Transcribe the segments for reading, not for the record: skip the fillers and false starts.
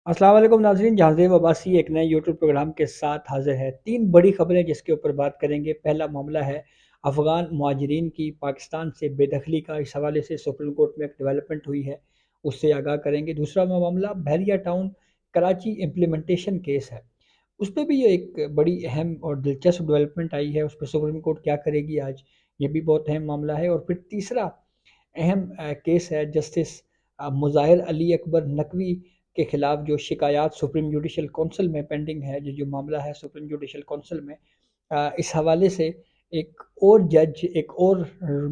अस्सलाम वालेकुम नाज़रीन, जहांज़ेब अब्बासी एक नए यूट्यूब प्रोग्राम के साथ हाज़िर है। 3 बड़ी ख़बरें जिसके ऊपर बात करेंगे। पहला मामला है अफ़गान मुहाजिरीन की पाकिस्तान से बेदखली का, इस हवाले से सुप्रीम कोर्ट में एक डेवलपमेंट हुई है, उससे आगाह करेंगे। दूसरा मामला बहरिया टाउन कराची इम्प्लीमेंटेशन केस है, उस पे भी ये एक बड़ी अहम और दिलचस्प डेवलपमेंट आई है, उस पे सुप्रीम कोर्ट क्या करेगी आज, ये भी बहुत अहम मामला है। और फिर तीसरा अहम केस है जस्टिस मुज़ाहिर अली अकबर नकवी के ख़िलाफ़ जो शिकायत सुप्रीम जुडिशल कौंसिल में पेंडिंग है, जो मामला है सुप्रीम जुडिशल कौंसिल में, इस हवाले से एक और जज, एक और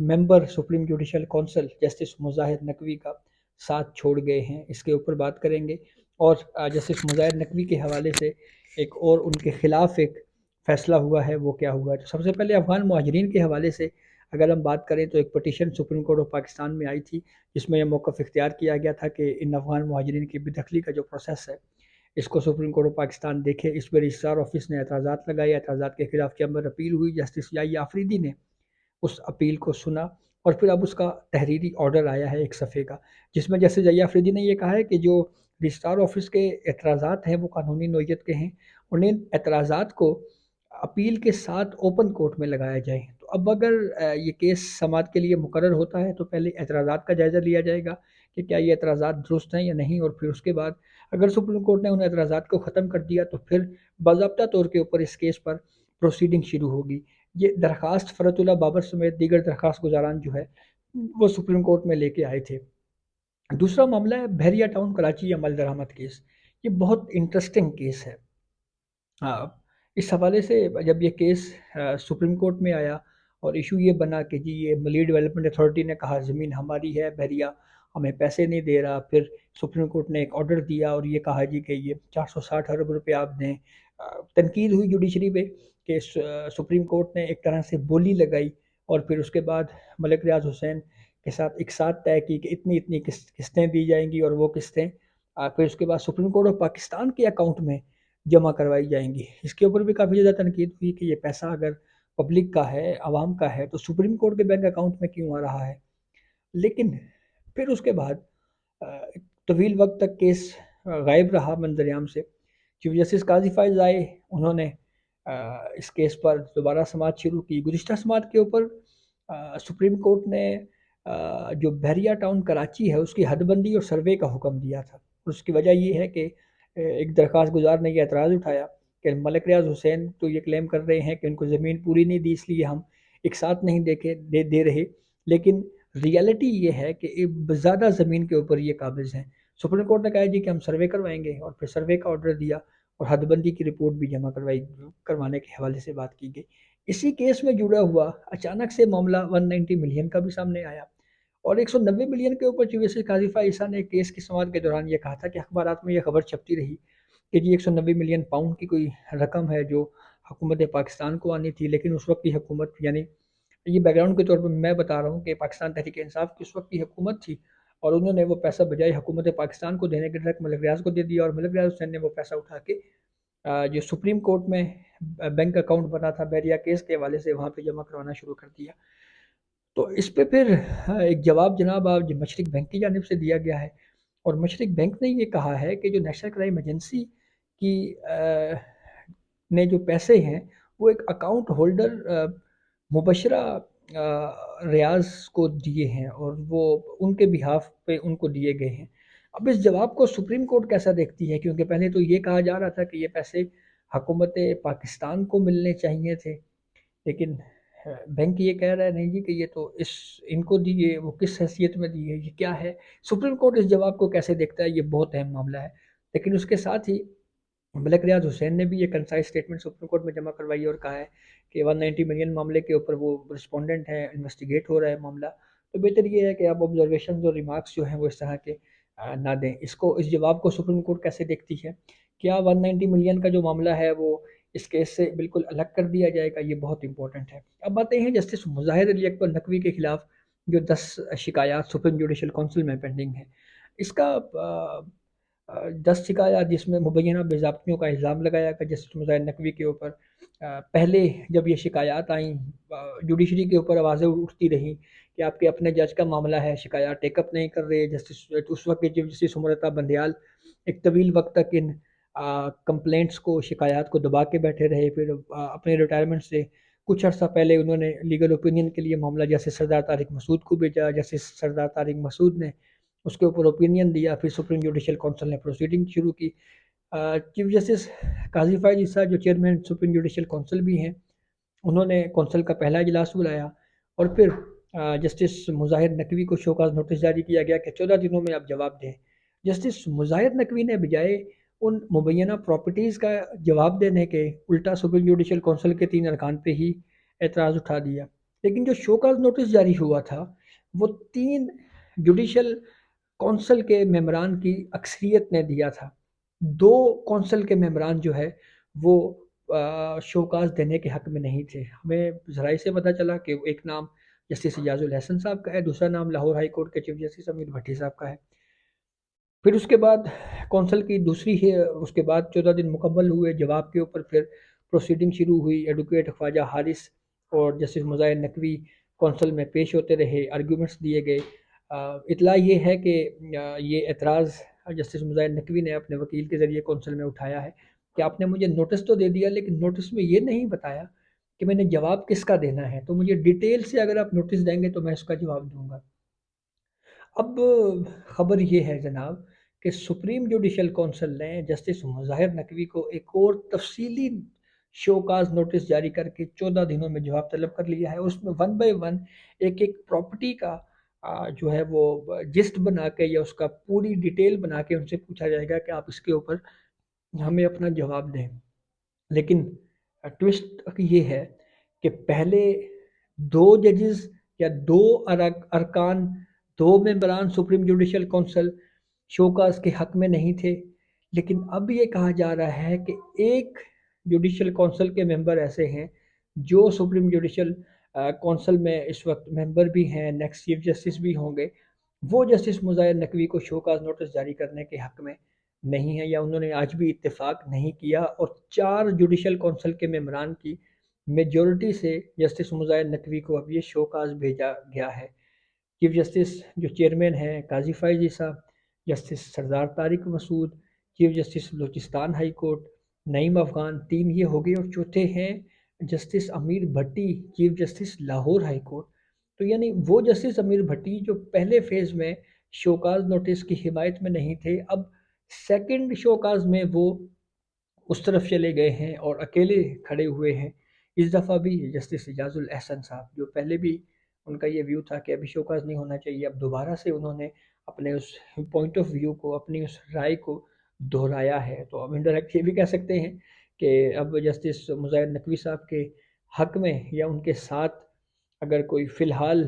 member supreme judicial council justice Mazahar Naqvi का साथ छोड़ गए हैं, इसके ऊपर बात करेंगे। और जस्टिस मुज़ाहिर नकवी के हवाले से एक और उनके ख़िलाफ़ एक फ़ैसला हुआ है, वो क्या हुआ है। तो सबसे पहले अफ़गान मुहाजिरीन के हवाले से अगर हम बात करें तो एक petition supreme court of Pakistan में आई थी, जिसमें यह मौक़िफ़ इख्तियार किया गया था कि इन अफ़गान मुहाजिरीन की बेदखली का जो प्रोसेस है, इसको सुप्रीम कोर्ट ऑफ पाकिस्तान देखे। इस पर रजिस्ट्रार ऑफिस ने एतराज़ात लगाए, एतराज़ात के खिलाफ चैम्बर अपील हुई, जस्टिस याई आफरीदी ने उस अपील को सुना और फिर अब उसका तहरीरी ऑर्डर आया है एक सफ़े का, जिसमें जस्टिस याई आफरीदी ने यह कहा है कि जो रजिस्ट्रार ऑफिस के एतराज़ात हैं वो कानूनी नोयत के हैं, उन्हें एतराज़ात को अपील के साथ ओपन कोर्ट में लगाया जाए। तो अब अगर ये केस समाअत के लिए मुकर्रर होता है तो पहले एतराज़ात का जायज़ा लिया जाएगा कि क्या ये एतराज़ात दुरुस्त हैं या नहीं, और फिर उसके बाद अगर सुप्रीम कोर्ट ने उन एतराज़ात को ख़त्म कर दिया तो फिर बाज़ाब्ता तौर के ऊपर इस केस पर प्रोसीडिंग शुरू होगी। ये दरख्वास्त फ़रतुल्लाह बाबर समेत दीगर दरख्वास्त गुज़ारान जो है वो सुप्रीम कोर्ट में लेके आए थे। दूसरा मामला है बहरिया टाउन कराची अमल दरामद केस। ये बहुत इंटरेस्टिंग केस है। हाँ, इस हवाले से जब ये केस सुप्रीम कोर्ट में आया और इशू ये बना कि जी ये मलीर डेवलपमेंट अथॉरिटी ने कहा ज़मीन हमारी है, बहरिया हमें पैसे नहीं दे रहा। फिर सुप्रीम कोर्ट ने एक ऑर्डर दिया और ये कहा जी कि ये 460 अरब रुपए आप दें। तनकीद हुई जुडिशरी पे कि सुप्रीम कोर्ट ने एक तरह से बोली लगाई और फिर उसके बाद मलिक रियाज हुसैन के साथ एक साथ तय की कि इतनी इतनी किस्तें दी जाएंगी और वो किस्तें फिर उसके बाद सुप्रीम कोर्ट ऑफ पाकिस्तान के अकाउंट में जमा करवाई जाएंगी। इसके ऊपर भी काफ़ी ज़्यादा तनकीद हुई कि ये पैसा अगर पब्लिक का है, आवाम का है, तो सुप्रीम कोर्ट के बैंक अकाउंट में क्यों आ रहा है। लेकिन फिर उसके बाद एक तवील वक्त तक केस गायब रहा मंजरेआम से। चीफ जस्टिस काजी फाइज आए, उन्होंने इस केस पर दोबारा समाअत शुरू की। गुज़िश्ता समाअत के ऊपर सुप्रीम कोर्ट ने जो बहरिया टाउन कराची है उसकी हदबंदी और सर्वे का हुक्म दिया था। उसकी वजह ये है कि एक दरख्वास्त गुजार ने यह एतराज़ उठाया कि मलिक रियाज हुसैन तो ये क्लेम कर रहे हैं कि उनको ज़मीन पूरी नहीं दी, इसलिए हम एक साथ नहीं दे रहे। लेकिन रियलिटी ये है कि ज़्यादा ज़मीन के ऊपर ये काबिज़ हैं। सुप्रीम कोर्ट ने कहा जी कि हम सर्वे करवाएंगे और फिर सर्वे का ऑर्डर दिया और हदबंदी की रिपोर्ट भी जमा करवाने के हवाले से बात की गई। इसी केस में जुड़ा हुआ अचानक से मामला 190 मिलियन का भी सामने आया और 190 मिलियन के ऊपर चीफ जस्टिस काज़ी ईसा ने केस की समाअत के दौरान ये कहा था कि अखबारात में ये खबर छपती रही कि जी 190 मिलियन पाउंड की कोई रकम है जो हुकूमत पाकिस्तान को आनी थी। लेकिन उस वक्त की हुकूमत, यानी ये बैकग्राउंड के तौर पर मैं बता रहा हूँ कि पाकिस्तान तहरीक इंसाफ की उस वक्त की हुकूमत थी और उन्होंने वो पैसा बजाय हुकूमत पाकिस्तान को देने के डायरेक्ट मलिक रियाज को दे दिया और मलिक रियाज हुसैन ने वो पैसा उठा के जो सुप्रीम कोर्ट में बैंक अकाउंट बना था बैरिया केस के हवाले से वहाँ पे जमा करवाना शुरू कर दिया। तो इस पे फिर एक जवाब जनाब आज मशरक बैंक की जानिब से दिया गया है और मशरक बैंक ने ये कहा है कि जो नेशनल क्राइम एजेंसी की ने जो पैसे हैं वो एक अकाउंट होल्डर मुबशरा रियाज को दिए हैं और वो उनके बिहाफ पे उनको दिए गए हैं। अब इस जवाब को सुप्रीम कोर्ट कैसा देखती है, क्योंकि पहले तो ये कहा जा रहा था कि ये पैसे हुकूमत पाकिस्तान को मिलने चाहिए थे, लेकिन बैंक ये कह रहा है नहीं जी कि ये तो इस इनको दिए, वो किस हैसियत में दिए, ये क्या है। सुप्रीम कोर्ट इस जवाब को कैसे देखता है, ये बहुत अहम मामला है। लेकिन उसके साथ ही मलिक रियाज हुसैन ने भी ये कंसाइज स्टेटमेंट सुप्रीम कोर्ट में जमा करवाई और कहा है कि 190 मिलियन मामले के ऊपर वो रिस्पोंडेंट हैं, इन्वेस्टिगेट हो रहा है मामला। तो बेहतर ये है कि आप ऑब्जर्वेशन और रिमार्क्स जो हैं वो इस तरह के ना दें। इस जवाब को सुप्रीम कोर्ट कैसे देखती है, क्या 190 मिलियन का जो मामला है वो इस केस से बिल्कुल अलग कर दिया जाएगा, ये बहुत इंपॉर्टेंट है। अब आते हैं जस्टिस मुजाहिर अली अकबर नकवी के खिलाफ जो 10 शिकायत सुप्रीम जुडिशल काउंसिल में पेंडिंग है। इसका 10 शिकायत जिसमें मुबैना बेज़ाब्तियों का इल्ज़ाम लगाया गया जस्टिस मुज़ाहिर नकवी के ऊपर। पहले जब ये शिकायत आई जुडिशरी के ऊपर आवाज़ें उठती रहीं کہ آپ کے اپنے جج کا معاملہ ہے، شکایات ٹیک اپ نہیں کر رہے جسٹس، اس وقت کے چیف جسٹس امرتا بندیال ایک طویل وقت تک ان کمپلینٹس کو، شکایات کو دبا کے بیٹھے رہے، پھر اپنے ریٹائرمنٹ سے کچھ عرصہ پہلے انہوں نے لیگل اوپینین کے لیے معاملہ جیسے سردار طارق مسعود کو بھیجا، جیسے سردار طارق مسعود نے اس کے اوپر اوپینین دیا، پھر سپریم جوڈیشل کونسل نے پروسیڈنگ شروع کی۔ چیف جسٹس قاضی فائز عیسیٰ جو چیئرمین سپریم جوڈیشل کونسل بھی ہیں، انہوں نے کونسل کا پہلا اجلاس بلایا، اور پھر جسٹس مظاہر نقوی کو شوکاز نوٹس جاری کیا گیا کہ 14 دنوں میں آپ جواب دیں۔ جسٹس مظاہر نقوی نے بجائے ان مبینہ پراپرٹیز کا جواب دینے کے الٹا سپریم جوڈیشل کونسل کے 3 ارکان پہ ہی اعتراض اٹھا دیا۔ لیکن جو شوکاز نوٹس جاری ہوا تھا وہ 3 جوڈیشل کونسل کے ممبران کی اکثریت نے دیا تھا۔ 2 کونسل کے ممبران جو ہے وہ شوکاز دینے کے حق میں نہیں تھے۔ ہمیں ذرائع سے پتہ چلا کہ ایک نام جسٹس اجاز الحسن صاحب کا ہے، دوسرا نام لاہور ہائی کورٹ کے چیف جسٹس امیر بھٹی صاحب کا ہے۔ پھر اس کے بعد کونسل کی دوسری ہے، اس کے بعد 14 دن مکمل ہوئے، جواب کے اوپر پھر پروسیڈنگ شروع ہوئی۔ ایڈوکیٹ خواجہ حارث اور جسٹس مظاہر نقوی کونسل میں پیش ہوتے رہے، آرگیومنٹس دیے گئے۔ اطلاع یہ ہے کہ یہ اعتراض جسٹس مظاہر نقوی نے اپنے وکیل کے ذریعے کونسل میں اٹھایا ہے کہ آپ نے مجھے نوٹس تو دے دیا، لیکن نوٹس میں یہ نہیں بتایا کہ میں نے جواب کس کا دینا ہے، تو مجھے ڈیٹیل سے اگر آپ نوٹس دیں گے تو میں اس کا جواب دوں گا۔ اب خبر یہ ہے جناب کہ سپریم جوڈیشل کونسل نے جسٹس مظاہر نقوی کو ایک اور تفصیلی شوکاز نوٹس جاری کر کے 14 دنوں میں جواب طلب کر لیا ہے۔ اس میں 1 بائی 1 ایک پراپرٹی کا جو ہے وہ جسٹ بنا کے یا اس کا پوری ڈیٹیل بنا کے ان سے پوچھا جائے گا کہ آپ اس کے اوپر ہمیں اپنا جواب دیں۔ لیکن ٹوسٹ یہ ہے کہ پہلے 2 ججز یا 2 ارکان، 2 ممبران سپریم جوڈیشل کونسل شوکاز کے حق میں نہیں تھے، لیکن اب یہ کہا جا رہا ہے کہ ایک جوڈیشل کونسل کے ممبر ایسے ہیں جو سپریم جوڈیشل کونسل میں اس وقت ممبر بھی ہیں، نیکسٹ چیف جسٹس بھی ہوں گے، وہ جسٹس مظاہر نقوی کو شوکاز نوٹس جاری کرنے کے حق میں نہیں ہے، یا انہوں نے آج بھی اتفاق نہیں کیا، اور 4 جوڈیشل کونسل کے ممبران کی میجورٹی سے جسٹس مظاہر نقوی کو اب یہ شوکاز بھیجا گیا ہے۔ چیف جسٹس جو چیئرمین ہیں قاضی فائز Isa, justice Sardar Tariq Masood, chief justice Balochistan high court Naeem Afghan, 3 یہ ہو گئے، اور چوتھے ہیں justice Amir Bhatti, chief justice Lahore high court. تو یعنی وہ جسٹس امیر بھٹی جو پہلے فیز میں شوکاز نوٹس کی حمایت میں نہیں تھے، اب سیکنڈ شوکاز میں وہ اس طرف چلے گئے ہیں اور اکیلے کھڑے ہوئے ہیں۔ اس دفعہ بھی جسٹس اجاز الحسن صاحب جو پہلے بھی ان کا یہ ویو تھا کہ ابھی شوکاز نہیں ہونا چاہیے، اب دوبارہ سے انہوں نے اپنے اس پوائنٹ آف ویو کو، اپنی اس رائے کو دہرایا ہے۔ تو اب انڈائریکٹ یہ بھی کہہ سکتے ہیں کہ اب جسٹس مظاہر نقوی صاحب کے حق میں یا ان کے ساتھ اگر کوئی فی الحال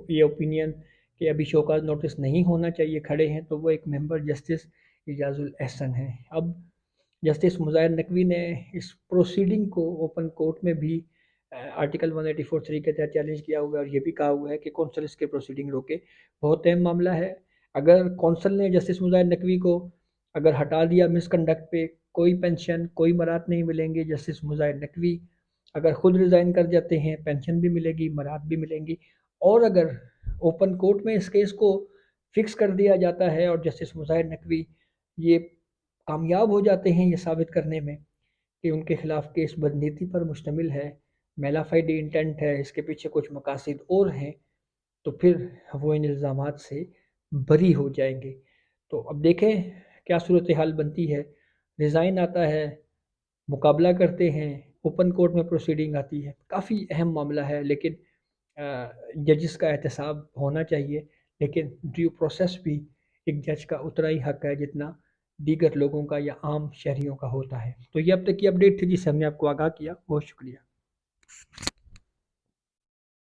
یہ اوپینین کہ ابھی شوکاز نوٹس نہیں ہونا چاہیے کھڑے ہیں، تو وہ ایک ممبر جسٹس اجاز الحسن ہیں۔ اب جسٹس مظاہر نقوی نے اس پروسیڈنگ کو اوپن کورٹ میں بھی آرٹیکل 184(3) کے تحت چیلنج کیا ہوا ہے، اور یہ بھی کہا ہوا ہے کہ کونسل اس کے پروسیڈنگ روکے۔ بہت اہم معاملہ ہے، اگر کونسل نے جسٹس مظاہر نقوی کو اگر ہٹا دیا مس کنڈکٹ پہ، کوئی پینشن، کوئی مراد نہیں ملیں گے۔ جسٹس مظاہر نقوی اگر خود ریزائن کر جاتے ہیں، پینشن بھی ملے گی، مراد بھی ملیں گی، اور اگر اوپن کورٹ میں اس کیس کو فکس کر دیا جاتا ہے اور جسٹس مظاہر نقوی یہ کامیاب ہو جاتے ہیں یہ ثابت کرنے میں کہ ان کے خلاف کیس بدنیتی پر مشتمل ہے، میلافائڈ انٹینٹ ہے، اس کے پیچھے کچھ مقاصد اور ہیں، تو پھر وہ ان الزامات سے بری ہو جائیں گے۔ تو اب دیکھیں کیا صورتحال بنتی ہے۔ ریزائن آتا ہے، مقابلہ کرتے ہیں، اوپن کورٹ میں پروسیڈنگ آتی ہے، کافی اہم معاملہ ہے، لیکن ججز کا احتساب ہونا چاہیے، لیکن ڈیو پروسیس بھی ایک جج کا اتنا ہی حق ہے جتنا دیگر لوگوں کا یا عام شہریوں کا ہوتا ہے۔ تو یہ اب تک کی اپڈیٹ تھی جس سے ہم نے آپ کو آگاہ کیا، بہت شکریہ۔